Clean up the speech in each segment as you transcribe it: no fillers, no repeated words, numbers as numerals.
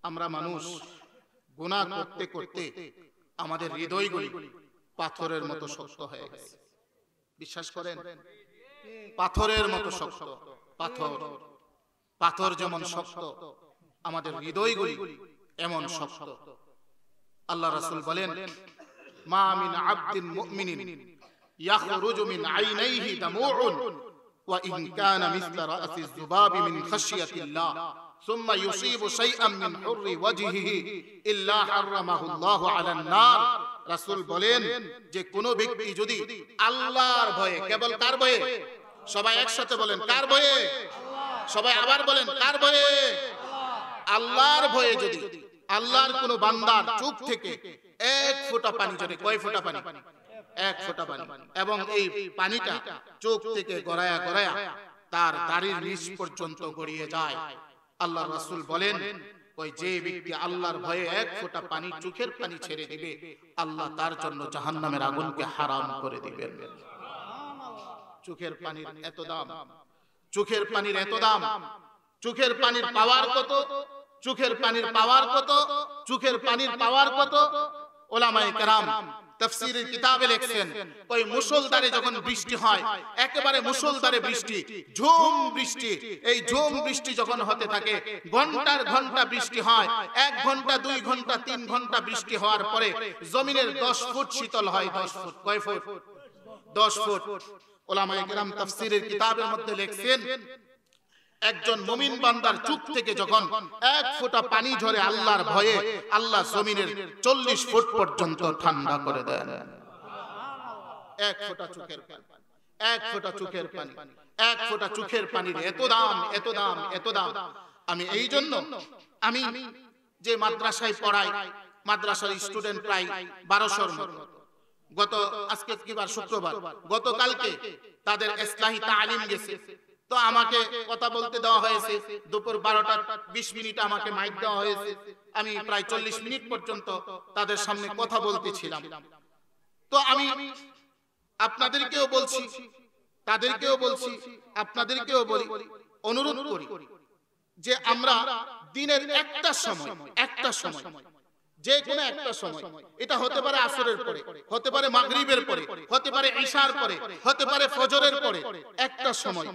আমরা মানুষ গুনাহ করতে করতে আমাদের হৃদয়গুলি পাথরের মতো শক্ত হয়ে গেছে। বিশ্বাস করেন, পাথরের মতো শক্ত। পাথর যেমন শক্ত, আমাদের হৃদয়গুলি এমন শক্ত। আল্লাহ রাসূল বলেন, মা মিন আবদিন মুমিনিন ইয়াখরুজু মিন আইনাইহি দামুউন ওয়া ইন কানা মিসলা রাসি যুবাবি মিন খাশিয়াতিল্লাহ সুম্মা ইউসিবু শাইআন মিন হুররি ওয়াজহিহি ইল্লা হারামাহু আল্লাহু আলান নার। রাসূল বলেন যে কোন ব্যক্তি যদি আল্লাহর ভয়ে, কেবল কার ভয়ে? সবাই একসাথে বলেন, কার ভয়ে? সবাই আবার বলেন, কার ভয়ে? আল্লাহর ভয়ে যদি আল্লাহর কোন বান্দার চোখ থেকে এক ফোঁটা পানি ঝরে, কয় ফোঁটা পানি? এক ফোঁটা পানি, এবং এই পানিটা চোখ থেকে গড়ায়া গড়ায়া তার দাড়ির নিচ পর্যন্ত গড়িয়ে যায়, আল্লাহ রাসূল বলেন ওই যে ব্যক্তি আল্লাহর ভয়ে এক ফোঁটা পানি, চোখের পানি ছেড়ে দিবে, আল্লাহ তার জন্য জাহান্নামের আগুনকে হারাম করে দিবেন। চোখের পানির এত দাম, চোখের পানির এত দাম। চোখের পানির পাওয়ার কত? চোখের পানির পাওয়ার কত? চোখের পানির পাওয়ার কত? উলামায়ে কেরাম তাফসীরের কিতাবে লিখছেন, ওই মুষলধারে যখন বৃষ্টি হয়, একেবারে মুষলধারে বৃষ্টি, ঝুম বৃষ্টি, এই ঝুম বৃষ্টি যখন হতে থাকে, ঘন্টার ঘন্টা বৃষ্টি হয়, 1 ঘন্টা 2 ঘন্টা 3 ঘন্টা বৃষ্টি হওয়ার পরে জমিনের 10 ফুট শীতল হয়। 10 ফুট, কয় ফুট? 10 ফুট। উলামায়ে কেরাম তাফসীরের কিতাবের মধ্যে লিখছেন, একজন মুমিন বান্দার চোখ থেকে যখন এক ফোঁটা পানি ঝরে আল্লাহর ভয়ে, আল্লাহ জমিনের 40 ফুট পর্যন্ত ঠান্ডা করে দেন। এক ফোঁটা চোখের পানি, এক ফোঁটা চোখের পানি, এক ফোঁটা চোখের পানির এত দাম, এত দাম, এত দাম। আমি এই জন্য আমি যে মাদ্রাসায় পড়াই, মাদ্রাসার স্টুডেন্ট প্রায় 1200-র মতো। গত আজকে কি বার? শুক্রবার। গতকালকে তাদের ইসলাহি তালিম গেছে, তো আমাকে কথা বলতে দেওয়া হয়েছে। দুপুর 12:20 আমাকে মাইক দেওয়া হয়েছে। আমি প্রায় 40 মিনিট পর্যন্ত তাদের সামনে কথা বলতেছিলাম। তো আমি আপনাদেরকেও বলছি, তাদেরকেও বলছি, আপনাদেরকেও বলি, অনুরোধ করি যে আমরা দিনের একটা সময়, যে কোনো একটা সময়, এটা হতে পারে আসরের পরে, হতে পারে মাগরিবের পরে, হতে পারে ইশার পরে, হতে পারে ফজরের পরে, একটা সময়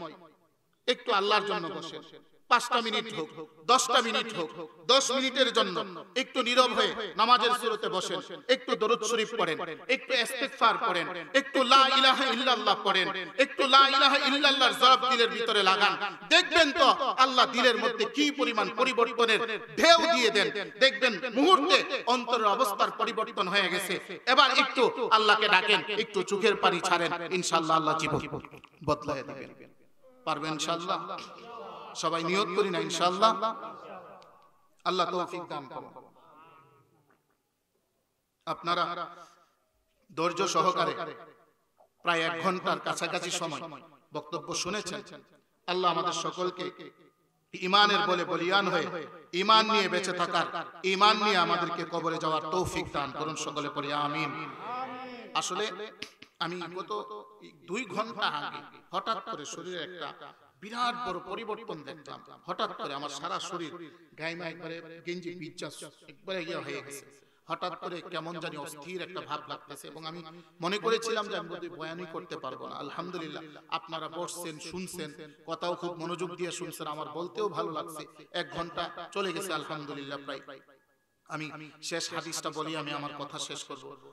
একটু আল্লাহর জন্য বসেন। 5টা মিনিট হোক, 10টা মিনিট হোক, 10 মিনিটের জন্য একটু নীরব হয়ে নামাজের সুরতে বসেন, একটু দরুদ শরীফ পড়েন, একটু ইস্তিগফার পড়েন, একটু লা ইলাহা ইল্লাল্লাহ পড়েন, একটু লা ইলাহা ইল্লাল্লাহর জবাব দিলের ভিতরে লাগান। দেখবেন তো আল্লাহ দিলের মধ্যে কি পরিমাণ পরিবর্তনের ঢেউ দিয়ে দেন। দেখবেন মুহূর্তে অন্তরের অবস্থার পরিবর্তন হয়ে গেছে। এবার একটু আল্লাহকে ডাকেন, একটু চোখের পানি ছাড়েন, ইনশাআল্লাহ আল্লাহ জীবন বদলায় দিবেন। পারবেন ইনশাআল্লাহ? সবাই নিয়ত করি না ইনশাআল্লাহ? আল্লাহ তৌফিক দান করুন। আপনারা ধৈর্য সহকারে প্রায় 1 ঘন্টার কাছাকাছি সময় বক্তব্য শুনেছেন। আল্লাহ আমাদের সকলকে ঈমানের বলে বলিয়ান হয়ে ঈমান নিয়ে বেঁচে থাকার, ঈমান নিয়ে আমাদেরকে কবরে যাওয়ার তৌফিক দান করুন। সকলে পড়ি আমিন। আসলে আমি গত 2 ঘন্টা আগে হঠাৎ করে শরীরে একটা বিরাট বড় পরিবর্তন দেখলাম। হঠাৎ করে আমার সারা শরীর গায়মা, একবারে গেঞ্জি পিজ্জা একবারে হয়ে গেছে। হঠাৎ করে কেমন জানি অস্থির একটা ভাব লাগতেছে, এবং আমি মনে করেছিলাম যে আমি বোধহয় বয়ানই করতে পারবো না। আলহামদুলিল্লাহ আপনারা বসছেন, শুনছেন, কথাও খুব মনোযোগ দিয়ে শুনছেন, আমার বলতেও ভালো লাগছে। 1 ঘন্টা চলে গেছে আলহামদুলিল্লাহ প্রায়। আমি শেষ হাদিসটা বলি, আমি আমার কথা শেষ করব।